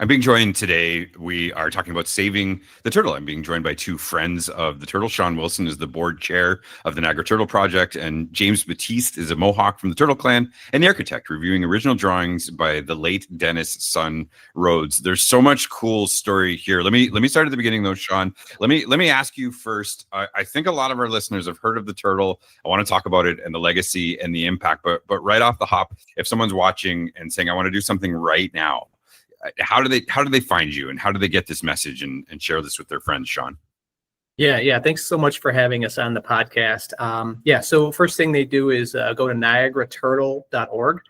I'm being joined today. We are talking about saving the turtle. I'm being joined by two friends of the turtle. Shaun Wilson is the board chair of the Niagara Turtle Project, and James Baptiste is a Mohawk from the Turtle Clan and the architect, reviewing original drawings by the late Dennis Sun Rhodes. There's so much cool story here. Let me start at the beginning though, Shaun. Let me ask you first. I think a lot of our listeners have heard of the turtle. I want to talk about it and the legacy and the impact. But right off the hop, if someone's watching and saying, "I want to do something right now," how do they find you, and how do they get this message and share this with their friends, Shaun? Yeah. Thanks so much for having us on the podcast. So first thing they do is go to niagaraturtle.org.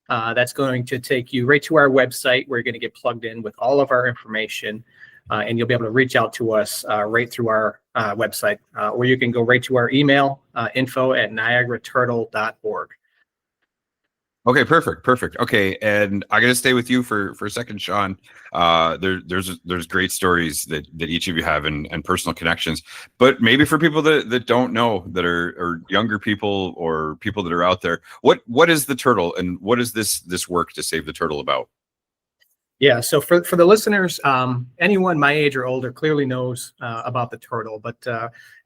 That's going to take you right to our website where you're going to get plugged in with all of our information, and you'll be able to reach out to us right through our website, or you can go right to our email, info@niagaraturtle.org. Okay, perfect. Okay, and I got to stay with you for a second, Shaun. There's great stories that each of you have and personal connections, but maybe for people that don't know, that are younger people or people that are out there, what is the turtle, and what is this work to save the turtle about? Yeah, so for the listeners, anyone my age or older clearly knows about the turtle, but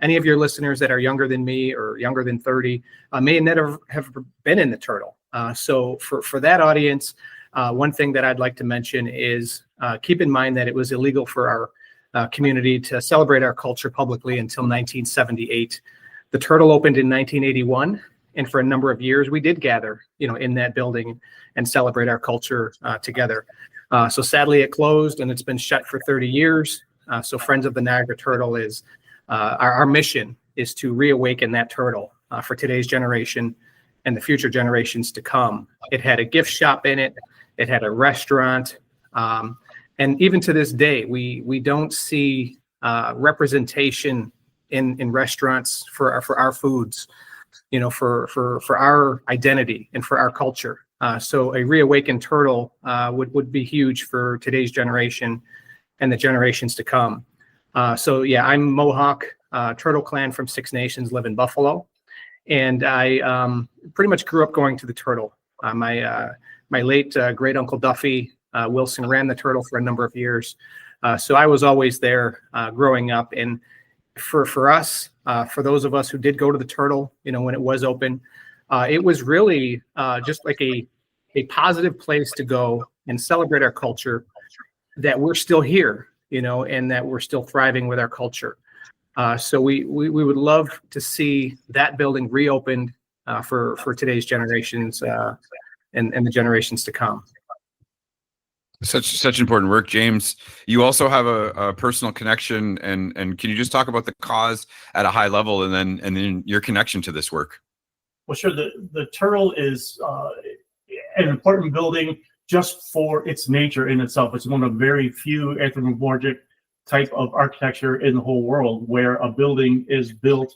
any of your listeners that are younger than me or younger than 30 may never have been in the turtle. So for that audience, one thing that I'd like to mention is keep in mind that it was illegal for our community to celebrate our culture publicly until 1978. The turtle opened in 1981, and for a number of years we did gather, in that building and celebrate our culture together. So sadly, it closed and it's been shut for 30 years. So Friends of the Niagara Turtle is our mission is to reawaken that turtle for today's generation and the future generations to come. It had a gift shop in it. It had a restaurant. And even to this day, we don't see representation in restaurants for our foods, for our identity and for our culture. So a reawakened turtle would be huge for today's generation and the generations to come. I'm Mohawk Turtle Clan from Six Nations, live in Buffalo. And I pretty much grew up going to the turtle. My late great uncle Duffy Wilson ran the turtle for a number of years. So I was always there growing up. And for us, for those of us who did go to the turtle, when it was open, it was really just like a positive place to go and celebrate our culture, that we're still here, and that we're still thriving with our culture. So we would love to see that building reopened for today's generations and the generations to come. Such important work, James. You also have a personal connection, and can you just talk about the cause at a high level, and then your connection to this work? Well, sure. The turtle is an important building just for its nature in itself. It's one of very few anthropomorphic type of architecture in the whole world where a building is built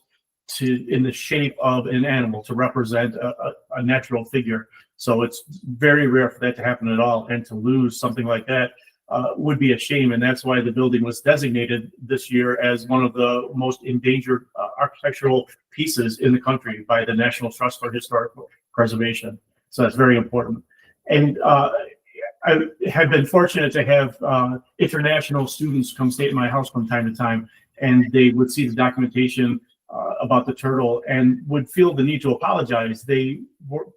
in the shape of an animal to represent a natural figure. So it's very rare for that to happen at all, and to lose something like that would be a shame. And that's why the building was designated this year as one of the most endangered architectural pieces in the country by the National Trust for Historical Preservation. So that's very important. And I have been fortunate to have international students come stay at my house from time to time, and they would see the documentation about the turtle and would feel the need to apologize. They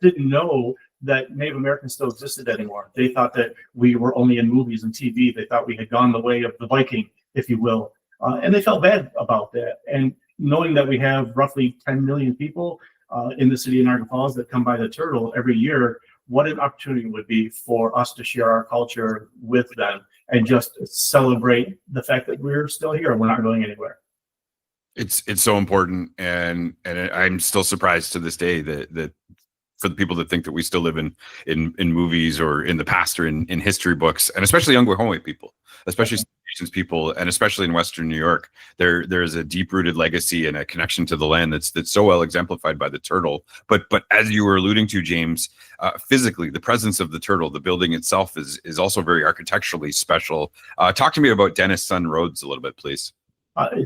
didn't know that Native Americans still existed anymore. They thought that we were only in movies and TV. They thought we had gone the way of the Viking, if you will. And they felt bad about that. And knowing that we have roughly 10 million people in the city of Niagara Falls that come by the turtle every year, what an opportunity it would be for us to share our culture with them and just celebrate the fact that we're still here. We're not going anywhere. It's so important, and I'm still surprised to this day that for the people that think that we still live in movies or in the past or in history books, and especially Haudenosaunee people, especially Indigenous people, and especially in Western New York, there is a deep-rooted legacy and a connection to the land that's so well exemplified by the turtle. But as you were alluding to, James, physically, the presence of the turtle, the building itself is also very architecturally special. Talk to me about Dennis Sun Rhodes a little bit, please.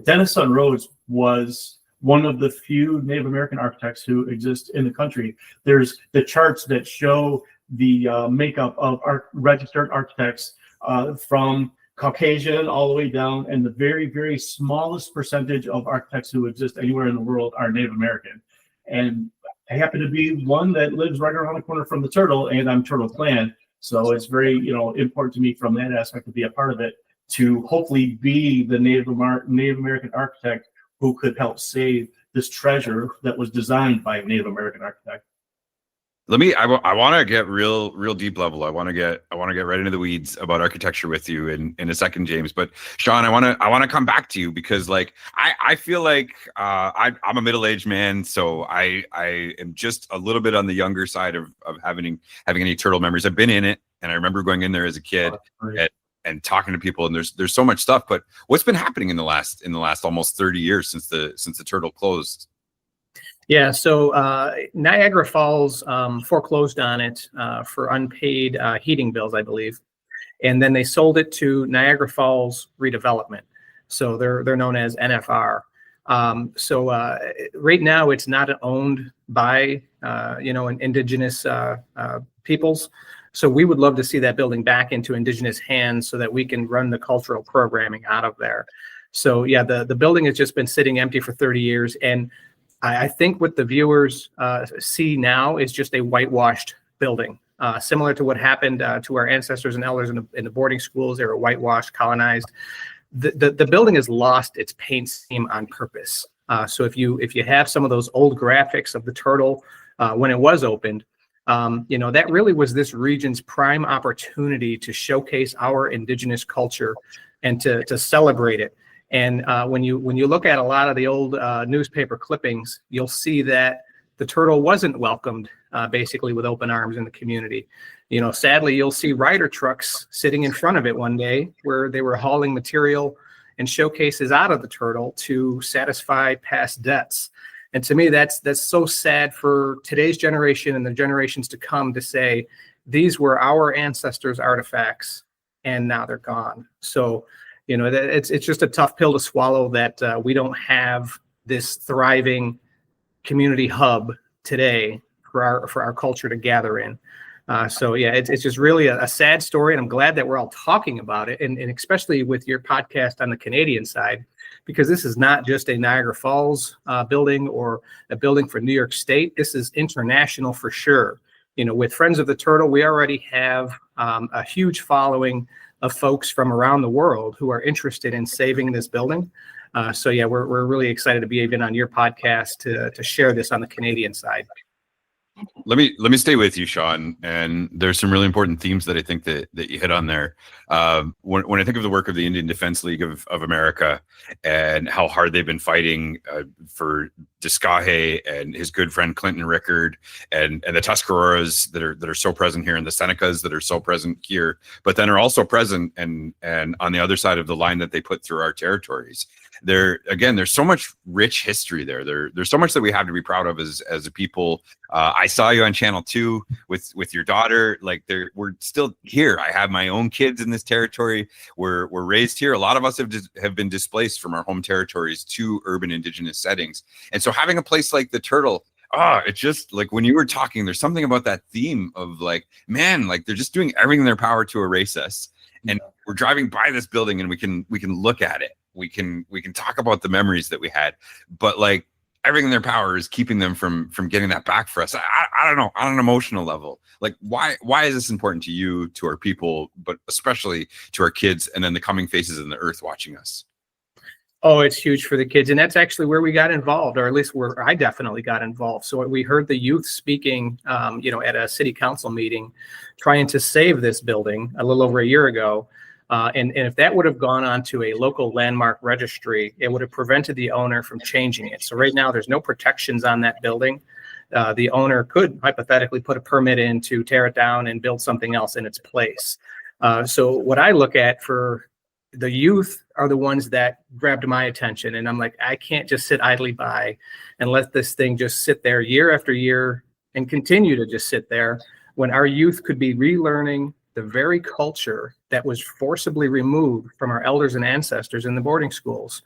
Dennis Sun Rhodes was one of the few Native American architects who exist in the country. There's the charts that show the makeup of registered architects from Caucasian all the way down, and the very, very smallest percentage of architects who exist anywhere in the world are Native American. And I happen to be one that lives right around the corner from the turtle, and I'm Turtle Clan. So it's very, important to me from that aspect to be a part of it, to hopefully be the Native American architect who could help save this treasure that was designed by a Native American architect. I want to get real deep level. I want to get right into the weeds about architecture with you in a second, James. But Shaun, I want to come back to you because I feel like I'm a middle-aged man, so I am just a little bit on the younger side of having any turtle memories. I've been in it, and I remember going in there as a kid and talking to people, and there's so much stuff. But what's been happening in the last almost 30 years since the turtle closed? Yeah, so Niagara Falls foreclosed on it for unpaid heating bills, I believe, and then they sold it to Niagara Falls Redevelopment. So they're known as NFR. So right now it's not owned by an Indigenous peoples. So we would love to see that building back into Indigenous hands so that we can run the cultural programming out of there. So yeah, the building has just been sitting empty for 30 years, and I think what the viewers see now is just a whitewashed building, similar to what happened to our ancestors and elders in the boarding schools. They were whitewashed, colonized. The building has lost its paint scheme on purpose. So if you have some of those old graphics of the turtle when it was opened, that really was this region's prime opportunity to showcase our Indigenous culture and to celebrate it. And when you look at a lot of the old newspaper clippings, you'll see that the turtle wasn't welcomed basically with open arms in the community. Sadly, you'll see Ryder trucks sitting in front of it one day where they were hauling material and showcases out of the turtle to satisfy past debts. And to me, that's so sad for today's generation and the generations to come to say, these were our ancestors' artifacts and now they're gone. So it's just a tough pill to swallow that we don't have this thriving community hub today for our culture to gather in. So yeah, it's just really a sad story, and I'm glad that we're all talking about it, and especially with your podcast on the Canadian side, because this is not just a Niagara Falls building or a building for New York State. This is international for sure. With Friends of the Turtle, we already have a huge following of folks from around the world who are interested in saving this building. So yeah, we're really excited to be even on your podcast to share this on the Canadian side. Let me stay with you, Shaun. And there's some really important themes that I think that you hit on there. When I think of the work of the Indian Defense League of America and how hard they've been fighting for Diskahe and his good friend Clinton Rickard and the Tuscaroras that are so present here, and the Senecas that are so present here, but then are also present and on the other side of the line that they put through our territories. There's so much rich history there. There's so much that we have to be proud of as a people. I saw you on Channel 2 with your daughter. We're still here. I have my own kids in this territory. We're raised here. A lot of us have been displaced from our home territories to urban Indigenous settings. And so having a place like the Turtle, it's just like when you were talking, there's something about that theme of they're just doing everything in their power to erase us. And we're driving by this building and we can look at it. We can talk about the memories that we had, but everything in their power is keeping them from getting that back for us. I don't know, on an emotional level, why is this important to you, to our people, but especially to our kids and then the coming faces in the earth watching us? Oh, it's huge for the kids. And that's actually where we got involved, or at least where I definitely got involved. So we heard the youth speaking, at a city council meeting, trying to save this building a little over a year ago. And if that would have gone on to a local landmark registry, it would have prevented the owner from changing it. So right now there's no protections on that building. The owner could hypothetically put a permit in to tear it down and build something else in its place. So what I look at for the youth are the ones that grabbed my attention. And I'm like, I can't just sit idly by and let this thing just sit there year after year and continue to just sit there when our youth could be relearning the very culture that was forcibly removed from our elders and ancestors in the boarding schools.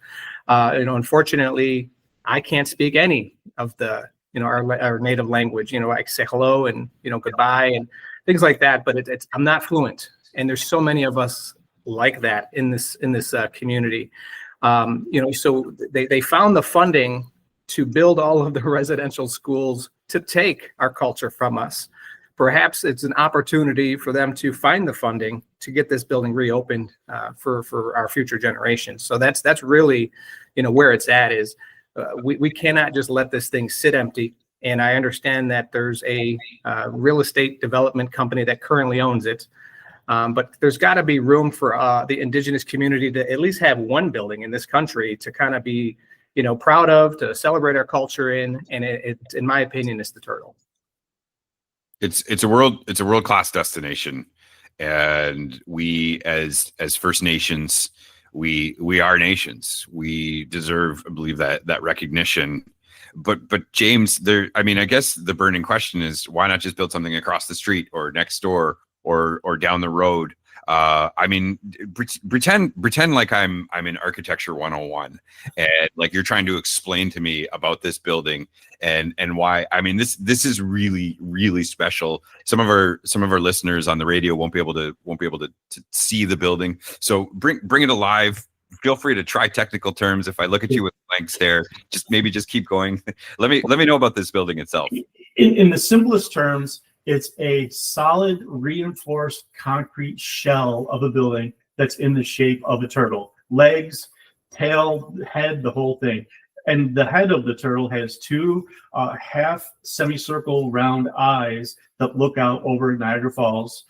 Unfortunately, I can't speak any of the, our native language. I say hello and, goodbye and things like that, but I'm not fluent. and there's so many of us like that in this community. So they found the funding to build all of the residential schools to take our culture from us. Perhaps it's an opportunity for them to find the funding to get this building reopened for our future generations. So that's really, where it's at is we cannot just let this thing sit empty. And I understand that there's a real estate development company that currently owns it. But there's got to be room for the Indigenous community to at least have one building in this country to kind of be, proud of, to celebrate our culture in. And it in my opinion, is the Turtle. It's a world-class destination, and we as First Nations, we are nations. We deserve, I believe, that recognition. But James, I guess the burning question is, why not just build something across the street or next door or down the road? Pretend like I'm in Architecture 101, and like you're trying to explain to me about this building and why. This is really, really special. Some of our listeners on the radio won't be able to see the building. So bring it alive. Feel free to try technical terms. If I look at you with a blank stare, just keep going. Let me know about this building itself. In the simplest terms, it's a solid reinforced concrete shell of a building that's in the shape of a turtle. Legs, tail, head, the whole thing. And the head of the turtle has two half semicircle round eyes that look out over Niagara Falls.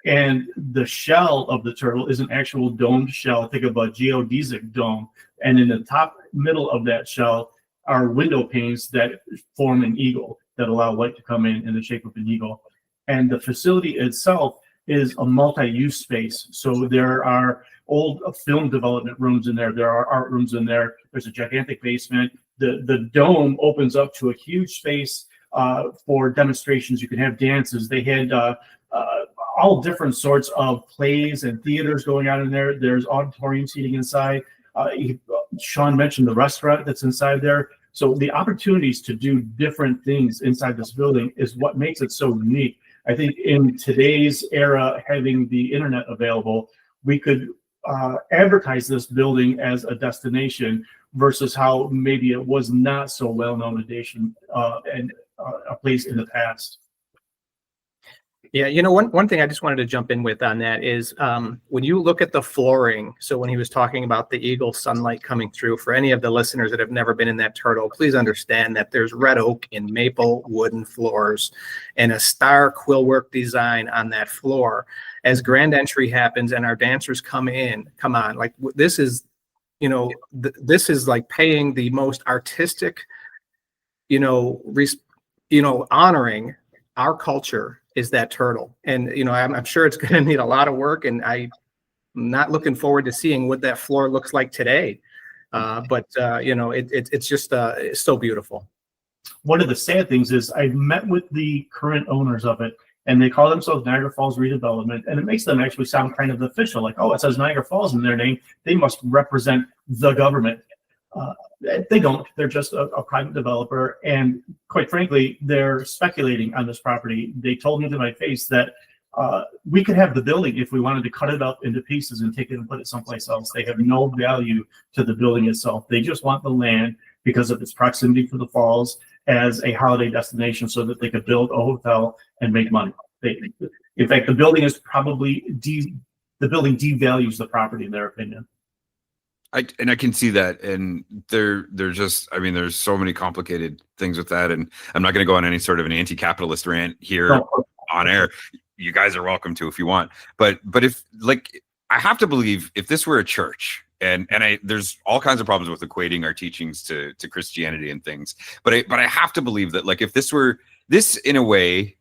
And the shell of the turtle is an actual domed shell. Think of a geodesic dome. And in the top middle of that shell are window panes that form an eagle that allow light to come in the shape of an eagle. And the facility itself is a multi-use space. So there are old film development rooms in there. There are art rooms in there. There's a gigantic basement. The dome opens up to a huge space for demonstrations. You can have dances. They had all different sorts of plays and theaters going on in there. There's auditorium seating inside. Shaun mentioned the restaurant that's inside there. So the opportunities to do different things inside this building is what makes it so unique. I think in today's era, having the internet available, we could advertise this building as a destination versus how maybe it was not so well known and a place in the past. Yeah, one thing I just wanted to jump in with on that is when you look at the flooring, so when he was talking about the eagle sunlight coming through, for any of the listeners that have never been in that turtle, please understand that there's red oak and maple wooden floors and a star quillwork design on that floor. As grand entry happens and our dancers come on, like this is, this is like paying the most artistic, honoring our culture is that turtle. And, I'm sure it's going to need a lot of work, and I'm not looking forward to seeing what that floor looks like today. But it's just, it's so beautiful. One of the sad things is I've met with the current owners of it, and they call themselves Niagara Falls Redevelopment, and it makes them actually sound kind of official. Like, oh, it says Niagara Falls in their name. They must represent the government. They don't. They're just a private developer, and quite frankly, they're speculating on this property. They told me to my face that we could have the building if we wanted to cut it up into pieces and take it and put it someplace else. They have no value to the building itself. They just want the land because of its proximity to the falls as a holiday destination so that they could build a hotel and make money. In fact, the building is probably the building devalues the property in their opinion. I can see that, and there's so many complicated things with that, and I'm not going to go on any sort of an anti-capitalist rant here on air. You guys are welcome to if you want, but if I have to believe if this were a church, and there's all kinds of problems with equating our teachings to Christianity and things, but I have to believe that if this in a way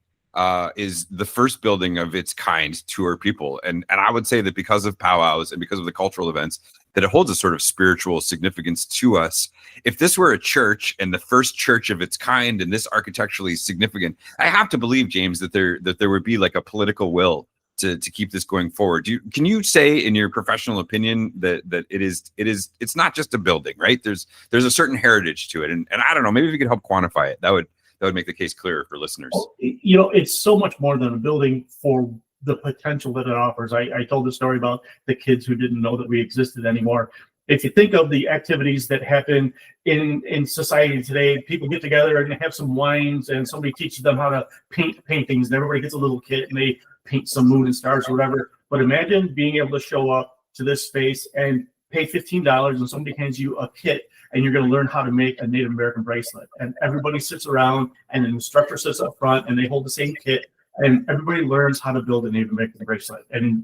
is the first building of its kind to our people, and I would say that because of powwows and because of the cultural events, that it holds a sort of spiritual significance to us. If this were a church and the first church of its kind, and this architecturally significant, I have to believe, James, that there would be like a political will to keep this going forward. Can you say, in your professional opinion, that it's not just a building, right? There's a certain heritage to it, and I don't know, maybe if you could help quantify it, that would make the case clearer for listeners. It's so much more than a building for the potential that it offers. I told the story about the kids who didn't know that we existed anymore. If you think of the activities that happen in society today, people get together and have some wines and somebody teaches them how to paint paintings and everybody gets a little kit and they paint some moon and stars or whatever. But imagine being able to show up to this space and pay $15 and somebody hands you a kit and you're going to learn how to make a Native American bracelet. And everybody sits around and an instructor sits up front and they hold the same kit and everybody learns how to build a Native American bracelet. And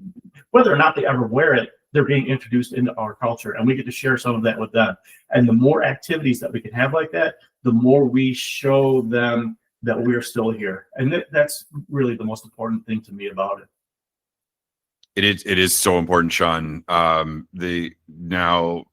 whether or not they ever wear it, they're being introduced into our culture and we get to share some of that with them. And the more activities that we can have like that, the more we show them that we're still here. And that's really the most important thing to me about it. It is so important, Shaun. Now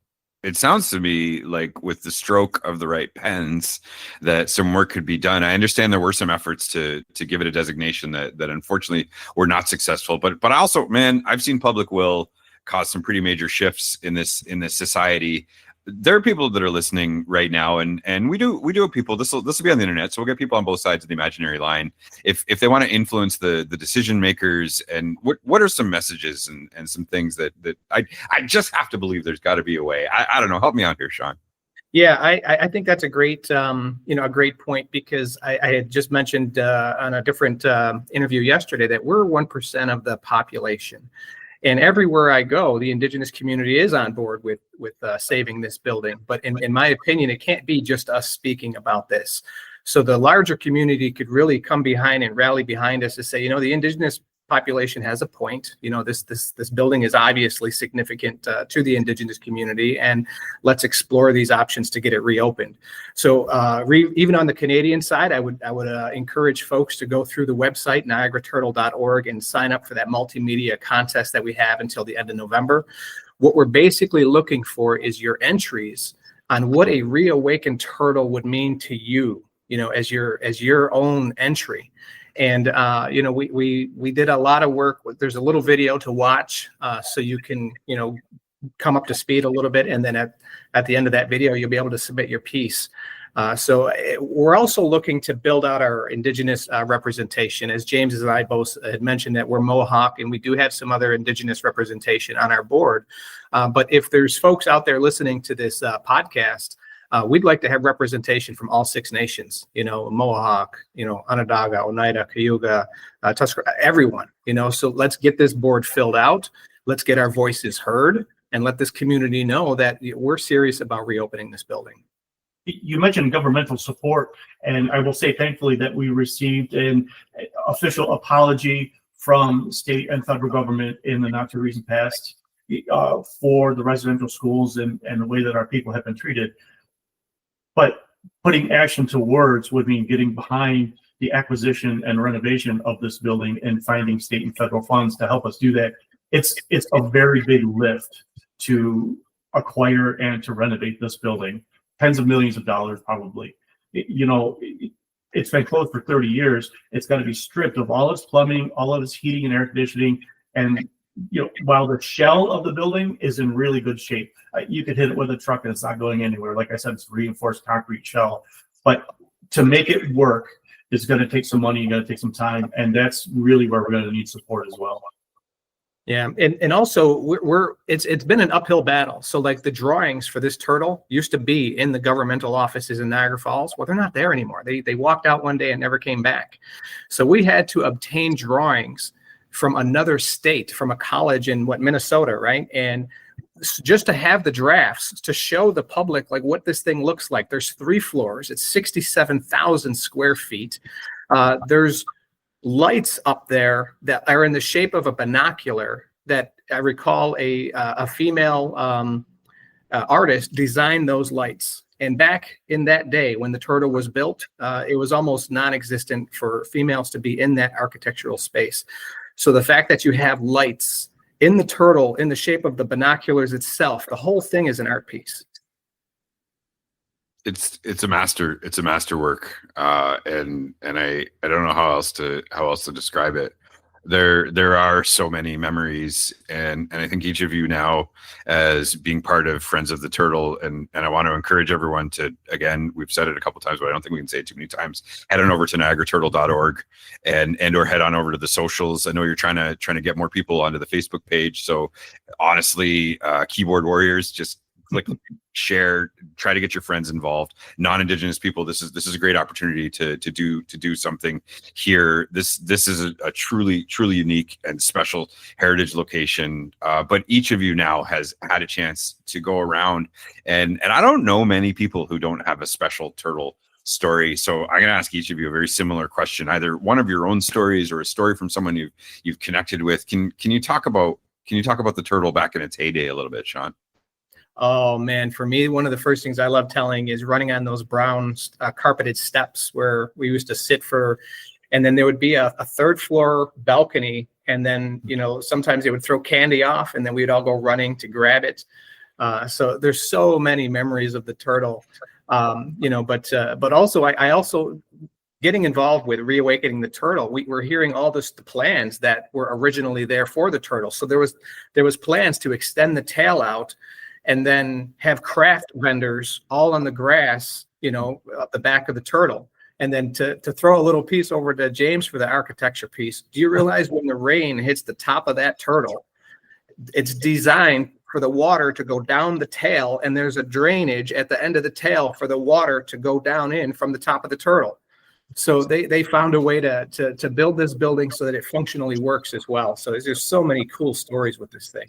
it sounds to me like with the stroke of the right pens that some work could be done. I understand there were some efforts to give it a designation that unfortunately were not successful. But I also, man, I've seen public will cause some pretty major shifts in this society. There are people that are listening right now, and we do have people. This will be on the internet, so we'll get people on both sides of the imaginary line. If they want to influence the decision makers, and what are some messages and some things that I just have to believe there's got to be a way. I don't know. Help me out here, Shaun. Yeah, I think that's a great a great point, because I had just mentioned on a different interview yesterday that we're 1% of the population. And everywhere I go, the Indigenous community is on board with saving this building. But in my opinion, it can't be just us speaking about this. So the larger community could really come behind and rally behind us to say, the Indigenous population has a point. This building is obviously significant to the Indigenous community, and let's explore these options to get it reopened. So even on the Canadian side, I would encourage folks to go through the website niagaraturtle.org and sign up for that multimedia contest that we have until the end of November. What we're basically looking for is your entries on what a reawakened turtle would mean to you, as your own entry. And we did a lot of work. There's a little video to watch, so you can come up to speed a little bit, and then at the end of that video, you'll be able to submit your piece. So we're also looking to build out our Indigenous representation. As James and I both had mentioned, that we're Mohawk, and we do have some other Indigenous representation on our board. But if there's folks out there listening to this podcast, we'd like to have representation from all 6 nations, Mohawk, Onondaga, Oneida, Cayuga, Tuscarora, everyone, so let's get this board filled out. Let's get our voices heard and let this community know that we're serious about reopening this building. You mentioned governmental support, and I will say thankfully that we received an official apology from state and federal government in the not too recent past for the residential schools and the way that our people have been treated. But putting action to words would mean getting behind the acquisition and renovation of this building and finding state and federal funds to help us do that. It's a very big lift to acquire and to renovate this building. Tens of millions of dollars, probably. It's been closed for 30 years. It's got to be stripped of all its plumbing, all of its heating and air conditioning. And while the shell of the building is in really good shape, you could hit it with a truck and it's not going anywhere. Like I said, it's reinforced concrete shell. But to make it work, it's going to take some money, you got to take some time, and that's really where we're going to need support as well. Yeah, and also it's been an uphill battle. So like the drawings for this turtle used to be in the governmental offices in Niagara Falls. Well, they're not there anymore. They walked out one day and never came back. So we had to obtain drawings from another state, from a college in Minnesota, right? And just to have the drafts to show the public like what this thing looks like. There's 3 floors. It's 67,000 square feet. There's lights up there that are in the shape of a binocular that I recall a female artist designed those lights. And back in that day when the turtle was built, it was almost non-existent for females to be in that architectural space. So the fact that you have lights in the turtle in the shape of the binoculars itself, the whole thing is an art piece. It's a masterwork, and I don't know how else to describe it. There are so many memories, and I think each of you now, as being part of Friends of the Turtle, and I want to encourage everyone to, again, we've said it a couple times, but I don't think we can say it too many times. Head on over to niagaraturtle.org and or head on over to the socials. I know you're trying to get more people onto the Facebook page. So honestly, keyboard warriors, just click, share, try to get your friends involved. Non-Indigenous people, this is a great opportunity to do something here. This is a truly unique and special heritage location. But each of you now has had a chance to go around, and I don't know many people who don't have a special turtle story. So I'm going to ask each of you a very similar question, either one of your own stories or a story from someone you've connected with. Can you talk about the turtle back in its heyday a little bit, Shaun? Oh man, for me, one of the first things I love telling is running on those brown carpeted steps where we used to sit and then there would be a third floor balcony, and then sometimes they would throw candy off, and then we'd all go running to grab it. So there's so many memories of the turtle, but also I also getting involved with reawakening the turtle. We're hearing all the plans that were originally there for the turtle. So there was plans to extend the tail out, and then have craft vendors all on the grass, up the back of the turtle. And then to throw a little piece over to James for the architecture piece. Do you realize when the rain hits the top of that turtle, it's designed for the water to go down the tail, and there's a drainage at the end of the tail for the water to go down in from the top of the turtle. So they found a way to build this building so that it functionally works as well. So there's so many cool stories with this thing.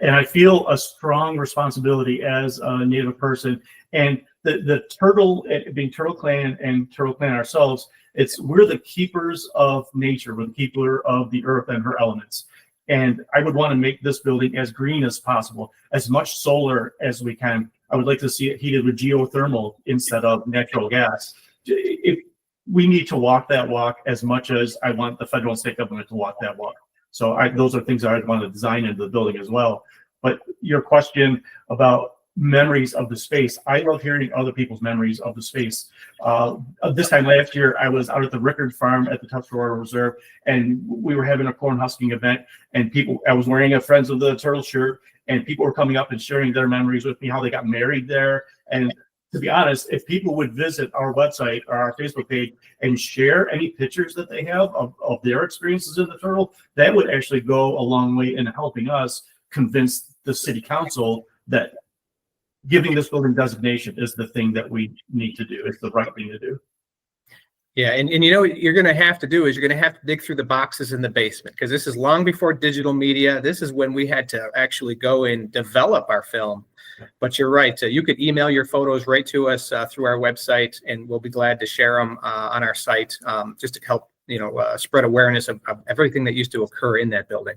And I feel a strong responsibility as a Native person, and the turtle, being Turtle Clan and Turtle Clan ourselves, we're the keepers of nature. We're the keeper of the earth and her elements. And I would want to make this building as green as possible, as much solar as we can. I would like to see it heated with geothermal instead of natural gas. We need to walk that walk as much as I want the federal and state government to walk that walk. So those are things I want to design into the building as well. But your question about memories of the space, I love hearing other people's memories of the space. This time last year, I was out at the Rickard Farm at the Tuscarora Reserve, and we were having a corn husking event. And I was wearing a Friends of the Turtle shirt, and people were coming up and sharing their memories with me, how they got married there. And to be honest, if people would visit our website or our Facebook page and share any pictures that they have of their experiences in the turtle, that would actually go a long way in helping us convince the city council that giving this building designation is the thing that we need to do. It's the right thing to do. Yeah, and what you're going to have to do is you're going to have to dig through the boxes in the basement, because this is long before digital media. This is when we had to actually go and develop our film. But you're right. You could email your photos right to us through our website, and we'll be glad to share them on our site, just to help spread awareness of everything that used to occur in that building.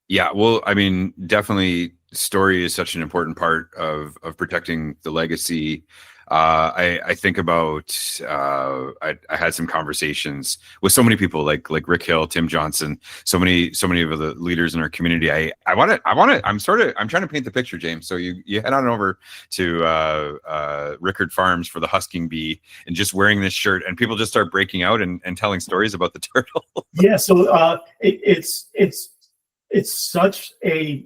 Yeah, well, I mean, definitely story is such an important part of protecting the legacy. I think about I had some conversations with so many people like Rick Hill, Tim Johnson, so many of the leaders in our community. I'm trying to paint the picture, James. So you head on over to Rickard Farms for the husking bee and just wearing this shirt, and people just start breaking out and telling stories about the turtle. Yeah, so it's such a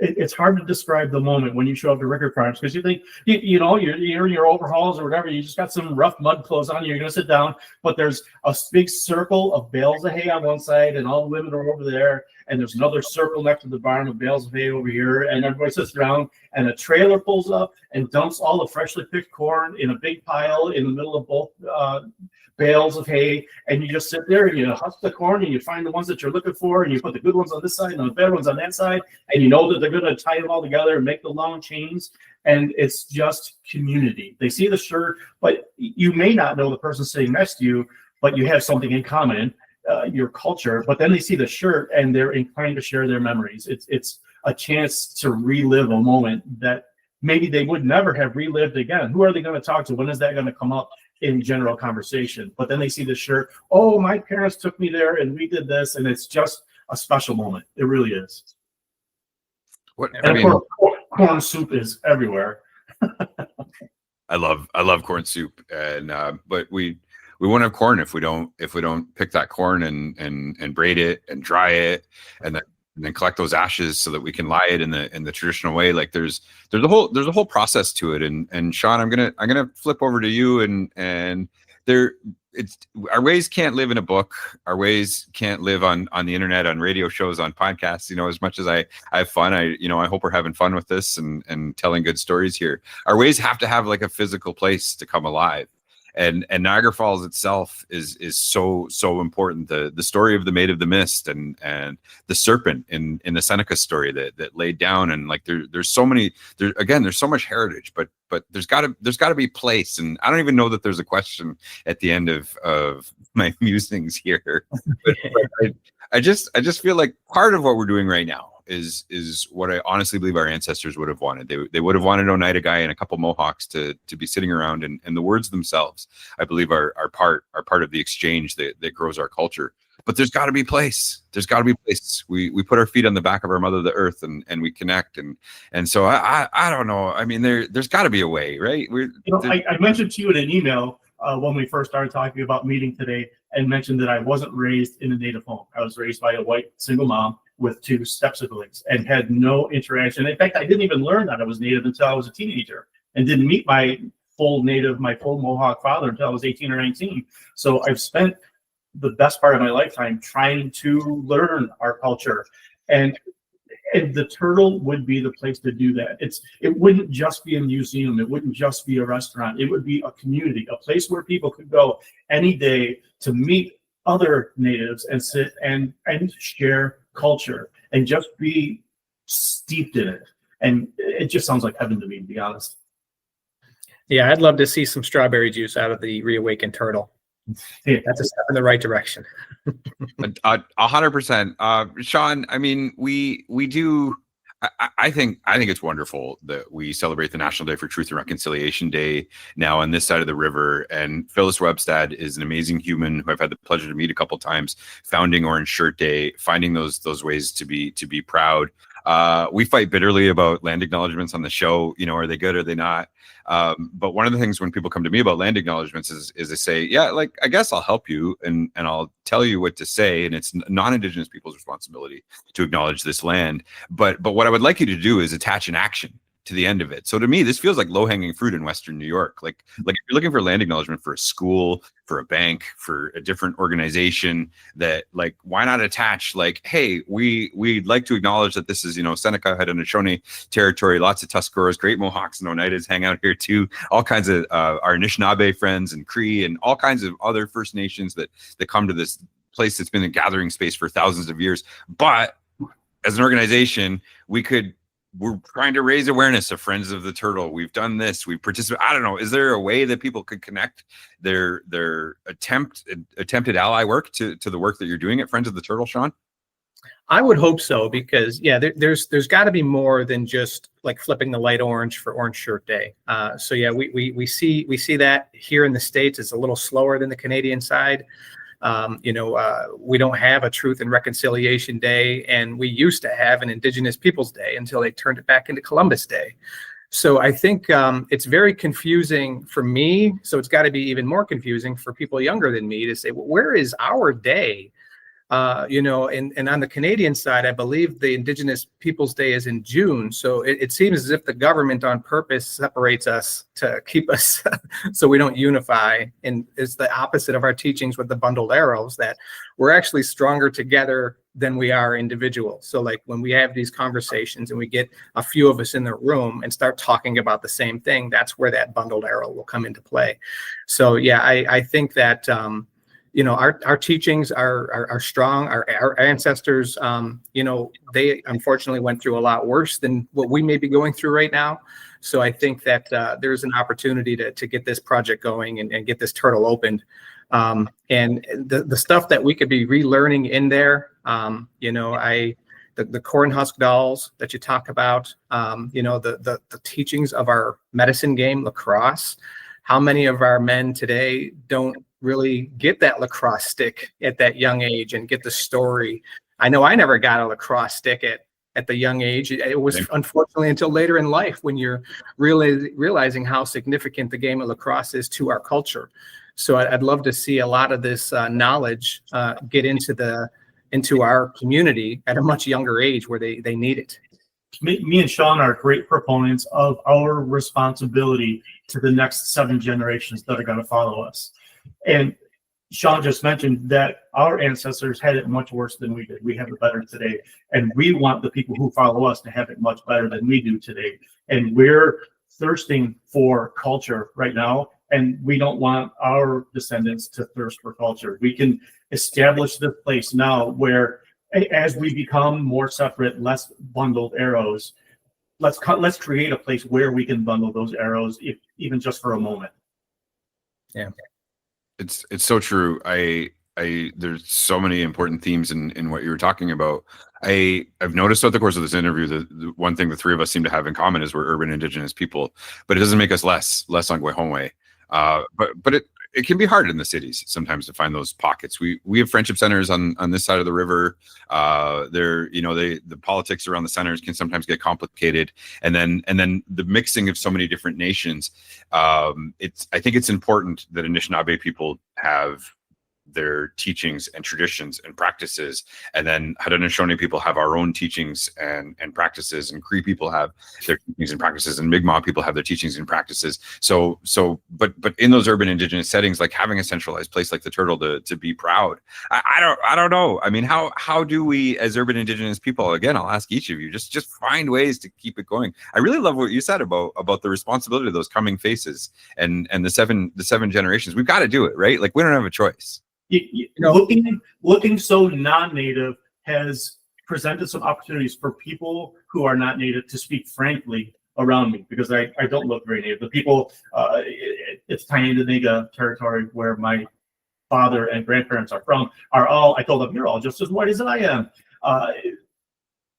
it's hard to describe the moment when you show up to Rickard Farms, because you think you're in your overalls or whatever, you just got some rough mud clothes on, you're gonna sit down, but there's a big circle of bales of hay on one side and all the women are over there, and there's another circle next to the barn of bales of hay over here, and everybody sits around, and a trailer pulls up and dumps all the freshly picked corn in a big pile in the middle of both bales of hay, and you just sit there and you husk the corn and you find the ones that you're looking for, and you put the good ones on this side and the bad ones on that side, and you know that they're going to tie them all together and make the long chains. And it's just community. They see the shirt, but you may not know the person sitting next to you, but you have something in common, your culture. But then they see the shirt and they're inclined to share their memories. It's a chance to relive a moment that maybe they would never have relived again. Who are they going to talk to? When is that going to come up in general conversation? But then they see the shirt. Oh, my parents took me there and we did this, and it's just a special moment. It really is. Corn soup is everywhere. I love corn soup, and but we we won't have corn if we don't pick that corn and braid it and dry it and then collect those ashes so that we can lye it in the traditional way. Like there's a whole process to it. And Shaun, I'm gonna flip over to you and our ways can't live in a book. Our ways can't live on the internet, on radio shows, on podcasts. You know, as much as I have fun, I hope we're having fun with this and telling good stories here. Our ways have to have like a physical place to come alive. And Niagara Falls itself is so important. The story of the Maid of the Mist and the serpent in the Seneca story that laid down, and like there's so much heritage, but there's gotta be place. And I don't even know that there's a question at the end of my musings here. but I just feel like part of what we're doing right now is what I honestly believe our ancestors would have wanted. They would have wanted Oneida Guy and a couple Mohawks to be sitting around, and the words themselves, I believe, are part of the exchange that grows our culture. But there's got to be place. There's got to be place. We put our feet on the back of our mother, the earth, and we connect. And so I don't know. I mean, there's got to be a way, right? I mentioned to you in an email when we first started talking about meeting today, and mentioned that I wasn't raised in a Native home. I was raised by a white single mom with 2 step-siblings and had no interaction. In fact, I didn't even learn that I was Native until I was a teenager, and didn't meet my full Mohawk father until I was 18 or 19. So I've spent the best part of my lifetime trying to learn our culture. And the turtle would be the place to do that. It wouldn't just be a museum. It wouldn't just be a restaurant. It would be a community, a place where people could go any day to meet other natives and sit and share culture and just be steeped in it. And it just sounds like heaven to me, to be honest. Yeah, I'd love to see some strawberry juice out of the reawakened turtle. Yeah. That's a step in the right direction. 100%. Shaun, I mean, we do. I think it's wonderful that we celebrate the National Day for Truth and Reconciliation Day now on this side of the river. And Phyllis Webstad is an amazing human who I've had the pleasure to meet a couple times, founding Orange Shirt Day, finding those ways to be proud. We fight bitterly about land acknowledgements on the show. You know, are they good? Are they not? But one of the things when people come to me about land acknowledgements is they say, yeah, like, I guess I'll help you and I'll tell you what to say. And it's non-Indigenous people's responsibility to acknowledge this land. But what I would like you to do is attach an action to the end of it. So to me, this feels like low-hanging fruit in Western New York. Like if you're looking for land acknowledgement for a school, for a bank, for a different organization, that like, why not attach like, hey, we'd like to acknowledge that this is, Seneca, Haudenosaunee territory, lots of Tuscaroras, great Mohawks and Oneidas hang out here too, all kinds of our Anishinaabe friends and Cree and all kinds of other First Nations that come to this place that's been a gathering space for thousands of years. But as an organization, we're trying to raise awareness of Friends of the Turtle. We've done this. We've participated. I don't know. Is there a way that people could connect their attempted ally work to the work that you're doing at Friends of the Turtle, Shaun? I would hope so, because there's got to be more than just like flipping the light orange for Orange Shirt Day. So yeah, we see that here in the States. It's a little slower than the Canadian side. We don't have a Truth and Reconciliation Day, and we used to have an Indigenous Peoples Day until they turned it back into Columbus Day. So I think it's very confusing for me. So it's got to be even more confusing for people younger than me to say, well, where is our day? And on the Canadian side, I believe the Indigenous Peoples Day is in June. So it seems as if the government on purpose separates us to keep us so we don't unify. And it's the opposite of our teachings with the bundled arrows, that we're actually stronger together than we are individuals. So like when we have these conversations and we get a few of us in the room and start talking about the same thing, that's where that bundled arrow will come into play. So yeah, I think that our teachings are strong. Our ancestors, they unfortunately went through a lot worse than what we may be going through right now. So I think that there's an opportunity to get this project going and get this turtle opened. And the stuff that we could be relearning in there, the corn husk dolls that you talk about, the teachings of our medicine game, lacrosse. How many of our men today don't really get that lacrosse stick at that young age and get the story? I know I never got a lacrosse stick at the young age. It was unfortunately until later in life when you're realizing how significant the game of lacrosse is to our culture. So I'd love to see a lot of this knowledge get into our community at a much younger age where they need it. Me and Shaun are great proponents of our responsibility to the next 7 generations that are going to follow us. And Shaun just mentioned that our ancestors had it much worse than we did. We have it better today. And we want the people who follow us to have it much better than we do today. And we're thirsting for culture right now. And we don't want our descendants to thirst for culture. We can establish this place now where, as we become more separate, less bundled arrows, let's create a place where we can bundle those arrows, even just for a moment. Yeah. It's so true. There's so many important themes in what you were talking about. I've noticed throughout the course of this interview that the one thing the three of us seem to have in common is we're urban Indigenous people, but it doesn't make us less Ongwehongwe. But it can be hard in the cities sometimes to find those pockets. We have friendship centers on this side of the river. The politics around the centers can sometimes get complicated, and then the mixing of so many different nations. I think it's important that Anishinaabe people have their teachings and traditions and practices, and then Haudenosaunee people have our own teachings and practices, and Cree people have their teachings and practices, and Mi'kmaq people have their teachings and practices. But in those urban Indigenous settings, like having a centralized place like the Turtle to be proud, I don't know. I mean, how do we as urban Indigenous people? Again, I'll ask each of you, just find ways to keep it going. I really love what you said about the responsibility of those coming faces and the seven generations. We've got to do it, right? Like we don't have a choice. Looking so non-native has presented some opportunities for people who are not native to speak frankly around me, because I don't look very native. The people, it's Haudenosaunee territory where my father and grandparents are from, are all, I told them, you're all just as white as I am.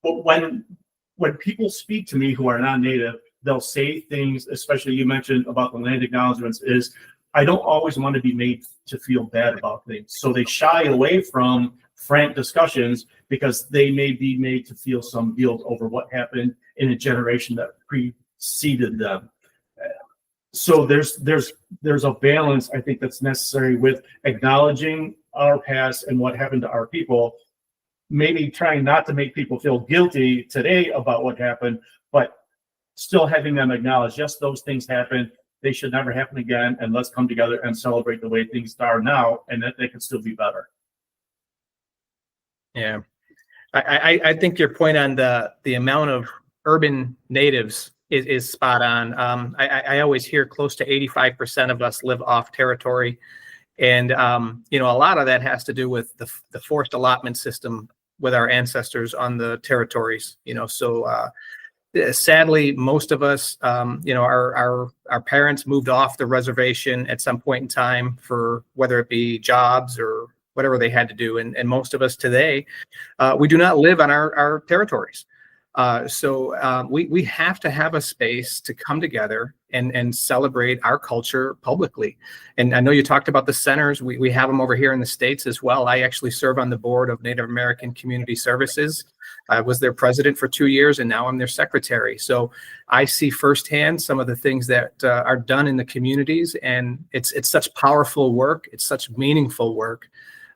But when people speak to me who are non-native, they'll say things, especially you mentioned about the land acknowledgements, is I don't always want to be made to feel bad about things. So they shy away from frank discussions because they may be made to feel some guilt over what happened in a generation that preceded them. So there's a balance, I think, that's necessary with acknowledging our past and what happened to our people, maybe trying not to make people feel guilty today about what happened, but still having them acknowledge, yes, those things happened. They should never happen again, and let's come together and celebrate the way things are now, and that they can still be better. Yeah, I think your point on the amount of urban natives is spot on. I always hear close to 85% of us live off territory, and a lot of that has to do with the forced allotment system with our ancestors on the territories. Sadly, most of us, our parents moved off the reservation at some point in time for whether it be jobs or whatever they had to do. And most of us today, we do not live on our territories. So we have to have a space to come together and celebrate our culture publicly. And I know you talked about the centers. We have them over here in the States as well. I actually serve on the board of Native American Community Services. I was their president for 2 years, and now I'm their secretary. So I see firsthand some of the things that are done in the communities, and it's such powerful work. It's such meaningful work.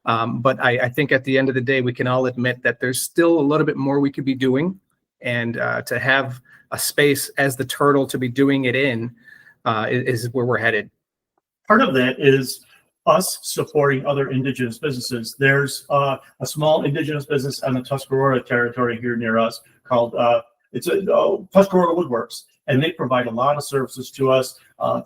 But I think at the end of the day, we can all admit that there's still a little bit more we could be doing. And to have a space as the Turtle to be doing it in is where we're headed. Part of that is us supporting other Indigenous businesses. There's a small Indigenous business on the Tuscarora territory here near us called Tuscarora Woodworks, and they provide a lot of services to us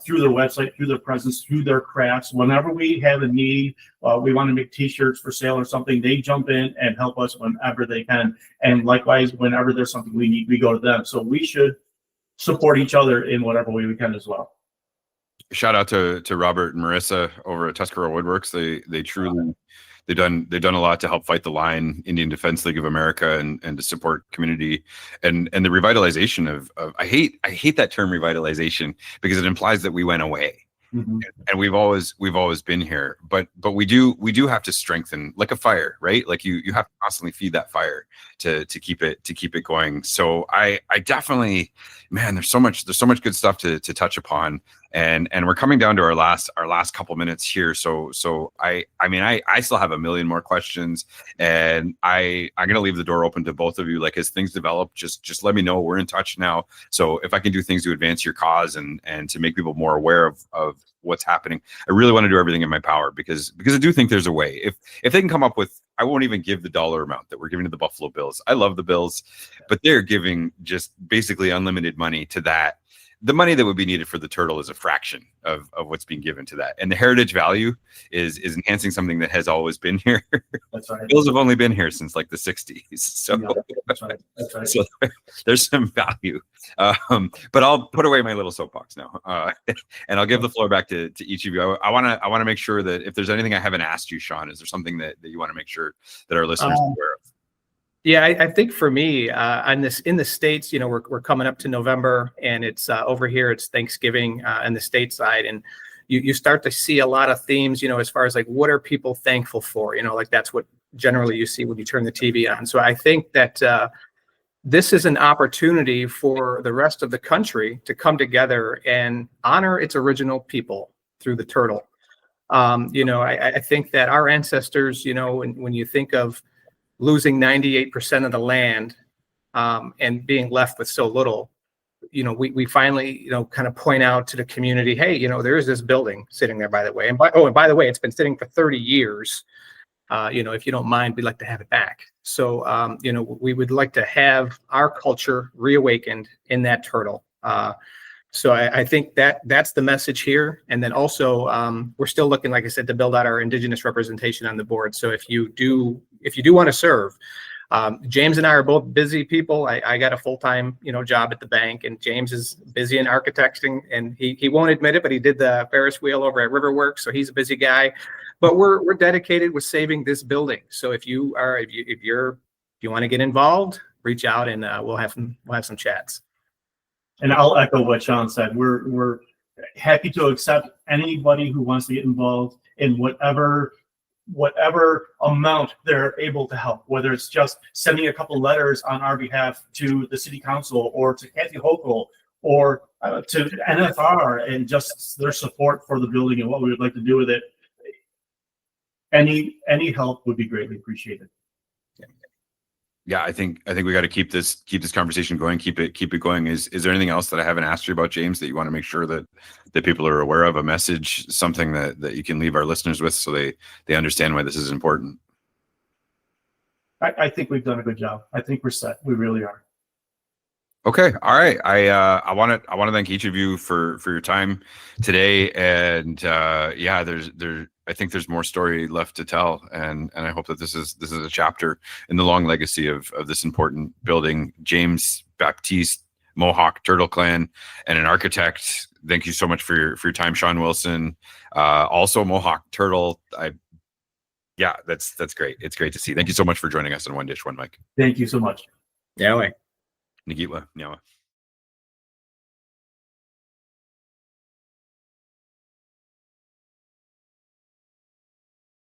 through their website, through their presence, through their crafts. Whenever we have a need, we want to make T-shirts for sale or something, they jump in and help us whenever they can. And likewise, whenever there's something we need, we go to them. So we should support each other in whatever way we can as well. Shout out to Robert and Marissa over at Tuscarora Woodworks. They truly they've done a lot to help fight the line, Indian Defense League of America, and to support community and the revitalization of I hate that term revitalization because it implies that we went away. Mm-hmm. And we've always been here, but we do have to strengthen, like a fire, right? Like you have to constantly feed that fire to keep it going. So I definitely, man, there's so much good stuff to touch upon. And we're coming down to our last couple minutes here. So I mean, I still have a million more questions, and I'm gonna leave the door open to both of you. Like, as things develop, just let me know. We're in touch now. So if I can do things to advance your cause and to make people more aware of what's happening, I really want to do everything in my power, because I do think there's a way. If they can come up with, I won't even give the dollar amount that we're giving to the Buffalo Bills. I love the Bills, but they're giving just basically unlimited money to that. The money that would be needed for the turtle is a fraction of what's being given to that. And the heritage value is enhancing something that has always been here. That's right. Bills have only been here since like the 60s. So, Yeah, that's right. That's right. so there's some value. But I'll put away my little soapbox now. And I'll give the floor back to each of you. I want to make sure that if there's anything I haven't asked you, Shaun, is there something that you want to make sure that our listeners are aware of? Yeah, I think for me, in the States, we're coming up to November, and it's over here, it's Thanksgiving on the stateside, and you start to see a lot of themes, as far as like, what are people thankful for? Like, that's what generally you see when you turn the TV on. So I think that this is an opportunity for the rest of the country to come together and honor its original people through the turtle. I think that our ancestors, when you think of losing 98% of the land and being left with so little, we finally, kind of point out to the community, hey, there is this building sitting there, by the way. And by the way, it's been sitting for 30 years. If you don't mind, we'd like to have it back. So, we would like to have our culture reawakened in that turtle. So I think that's the message here. And then also, we're still looking, like I said, to build out our Indigenous representation on the board. So if you do want to serve, James and I are both busy people. I got a full-time, job at the bank, and James is busy in architecting, and he won't admit it, but he did the Ferris wheel over at Riverworks. So he's a busy guy, but we're dedicated with saving this building. So if you want to get involved, reach out, and we'll have some chats. And I'll echo what Shaun said. We're happy to accept anybody who wants to get involved in whatever amount they're able to help, whether it's just sending a couple letters on our behalf to the city council or to Kathy Hochul or to NFR, and just their support for the building and what we would like to do with it. Any help would be greatly appreciated. Yeah, I think we got to keep this conversation going, keep it going. Is there anything else that I haven't asked you about, James, that you want to make sure that people are aware of? A message, something that you can leave our listeners with, so they understand why this is important? I think we've done a good job. I think we're set. We really are. Okay, all right. I want to thank each of you for your time today, and I think there's more story left to tell, and I hope that this is a chapter in the long legacy of this important building. James, Baptiste, Mohawk Turtle Clan, and an architect. Thank you so much for your time, Shaun Wilson. Also Mohawk Turtle. That's great. It's great to see. Thank you so much for joining us on One Dish, One Mic. Thank you so much. Yeah. Nagitwa. Nyawa.